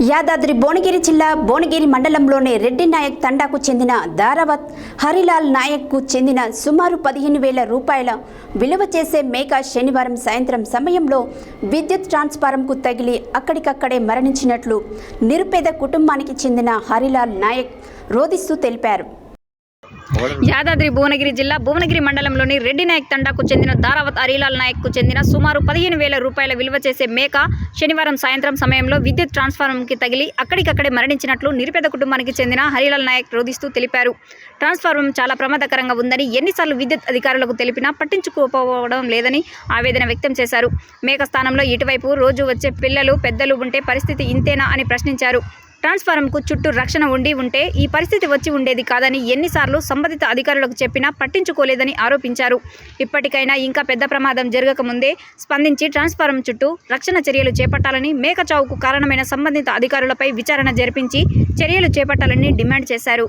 యాదాద్రి భువనగిరి జిల్లా భువనగిరి మండలంలోని రెడ్డి నాయక్ తండాకు చెందిన దారావత్ హరిలాల్ నాయక్కు చెందిన సుమారు 15,000 రూపాయల విలువ చేసే మేక శనివారం సాయంత్రం సమయంలో విద్యుత్ ట్రాన్స్ఫారంకు తగిలి అక్కడికక్కడే మరణించినట్లు నిరుపేద కుటుంబానికి చెందిన హరిలాల్ నాయక్ రోదిస్తూ తెలిపారు. యాదాద్రి భువనగిరి జిల్లా భువనగిరి మండలంలోని రెడ్డి నాయక్ తండాకు చెందిన దారావత్ హరిలాల్ నాయక్కు చెందిన సుమారు 15,000 రూపాయల విలువ చేసే మేక శనివారం సాయంత్రం సమయంలో విద్యుత్ ట్రాన్స్ఫార్మర్కి తగిలి అక్కడికక్కడే మరణించినట్లు నిరుపేద కుటుంబానికి చెందిన హరిలాల్ నాయక్ రోదిస్తూ తెలిపారు. ట్రాన్స్ఫార్మర్ చాలా ప్రమాదకరంగా ఉందని ఎన్నిసార్లు విద్యుత్ అధికారులకు తెలిపినా పట్టించుకోకపోవడం లేదని ఆవేదన వ్యక్తం చేశారు. మేక స్థానంలో ఇటువైపు రోజు వచ్చే పిల్లలు పెద్దలు ఉంటే పరిస్థితి ఇంతేనా అని ప్రశ్నించారు. ట్రాన్స్ఫార్మర్కు చుట్టూ రక్షణ ఉంటే ఈ పరిస్థితి వచ్చి ఉండేది కాదని ఎన్నిసార్లు సంబంధిత అధికారులకు చెప్పినా పట్టించుకోలేదని ఆరోపించారు. ఇప్పటికైనా ఇంకా పెద్ద ప్రమాదం జరగకముందే స్పందించి ట్రాన్స్ఫార్మర్ చుట్టూ రక్షణ చర్యలు చేపట్టాలని, మేక చావుకు కారణమైన సంబంధిత అధికారులపై విచారణ జరిపించి చర్యలు చేపట్టాలని డిమాండ్ చేశారు.